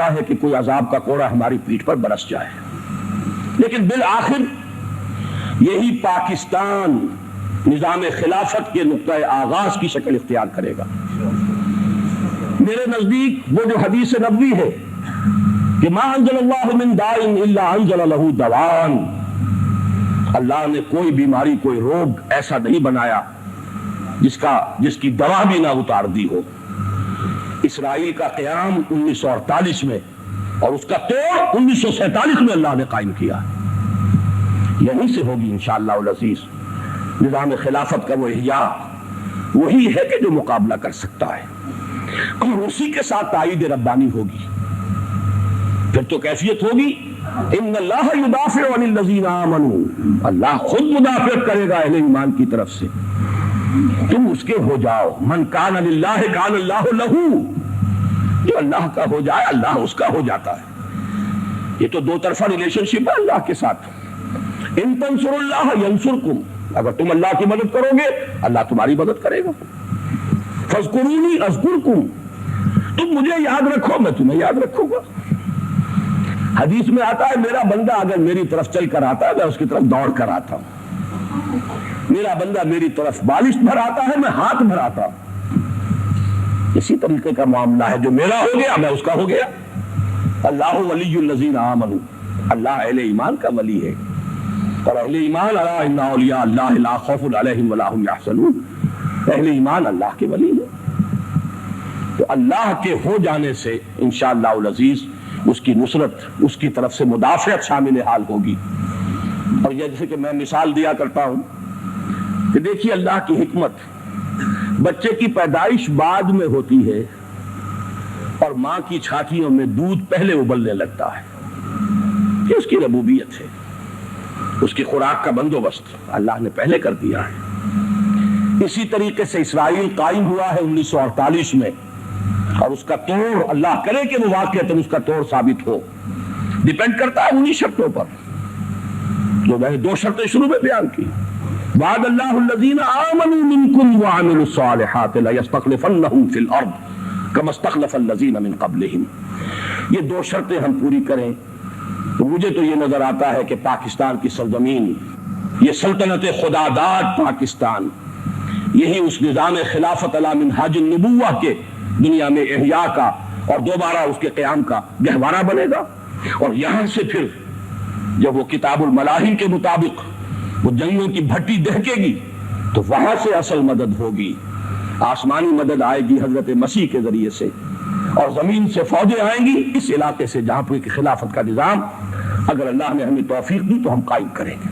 ہوتا ہے کہ کوئی عذاب کا کوڑا ہماری پیٹھ پر برس جائے، لیکن بالآخر یہی پاکستان نظام خلافت کے نقطۂ آغاز کی شکل اختیار کرے گا۔ میرے نزدیک وہ جو حدیث نبوی ہے کہ ما انزل اللہ من داء الا انزل له دواء، اللہ نے کوئی بیماری کوئی روگ ایسا نہیں بنایا جس کی دوا بھی نہ اتار دی ہو۔ اسرائیل کا قیام 1948 میں اور اس کا توڑ 1947 میں اللہ نے قائم کیا، یہیں سے ہوگی انشاءاللہ العزیز نظام خلافت کا وہ احیاء۔ وہی ہے کہ جو مقابلہ کر سکتا ہے، اور اسی کے ساتھ تائید ربانی ہوگی۔ پھر تو کیفیت ہوگی ان اللہ یدافع عن الذین آمنوا، اللہ خود مدافعت کرے گا اہل ایمان کی طرف سے۔ تم اس کے ہو جاؤ، من کان للہ کان اللہ لہ، جو اللہ کا ہو جائے اللہ اس کا ہو جاتا ہے۔ یہ تو دو طرفہ ریلیشن شپ ہے اللہ کے ساتھ۔ ان تنصروا اللہ ینصرکم، اگر تم اللہ کی مدد کرو گے اللہ تمہاری مدد کرے گا۔ فاذکرونی اذکرکم، تم مجھے یاد رکھو میں تمہیں یاد رکھوں گا۔ حدیث میں آتا ہے میرا بندہ اگر میری طرف چل کر آتا ہے میں اس کی طرف دوڑ کر آتا ہوں، میرا بندہ میری طرف بالش بھر آتا ہے میں ہاتھ بھر آتا ہوں۔ اسی طریقے کا معاملہ ہے، جو میرا ہو گیا میں اس کا ہو گیا۔ اللہ ولی الذین آمنوا، اللہ اہل ایمان کا ولی ہے، اور اہل ایمان الا ان اولیاء اللہ لا خوف علیہم ولا هم یحزنون، اہل ایمان اللہ کے ولی ہے۔ تو اللہ کے ہو جانے سے انشاءاللہ العزیز اس کی نصرت، اس کی طرف سے مدافعت شامل حال ہوگی۔ اور یہ جیسے کہ میں مثال دیا کرتا ہوں کہ دیکھیے اللہ کی حکمت، بچے کی پیدائش بعد میں ہوتی ہے اور ماں کی چھاتیوں میں دودھ پہلے ابلنے لگتا ہے، یہ اس کی ربوبیت ہے، اس کی خوراک کا بندوبست اللہ نے پہلے کر دیا ہے۔ اسی طریقے سے اسرائیل قائم ہوا ہے 1948 میں، اور اس کا توڑ اللہ کرے کہ وہ واقعتاً اس کا توڑ ثابت ہو، ڈیپینڈ کرتا ہے انہی شرطوں پر جو میں نے دو شرطیں شروع میں بیان کی۔ وعد اللہ الذین آمنوا منکم وعملوا الصالحات لیستخلفنہم فی الارض کما استخلف الذین من قبلہم، یہ دو شرطیں ہم پوری کریں تو مجھے تو یہ نظر آتا ہے کہ پاکستان کی سرزمین، یہ سلطنت خداداد پاکستان، یہی اس نظام خلافت علی منہاج النبوہ کے دنیا میں احیاء کا اور دوبارہ اس کے قیام کا گہوارہ بنے گا۔ اور یہاں سے پھر جب وہ کتاب الملاحم کے مطابق وہ جنگوں کی بھٹی دہکے گی تو وہاں سے اصل مدد ہوگی، آسمانی مدد آئے گی حضرت مسیح کے ذریعے سے، اور زمین سے فوجیں آئیں گی اس علاقے سے جہاں پر خلافت کا نظام اگر اللہ نے ہمیں توفیق دی تو ہم قائم کریں گے۔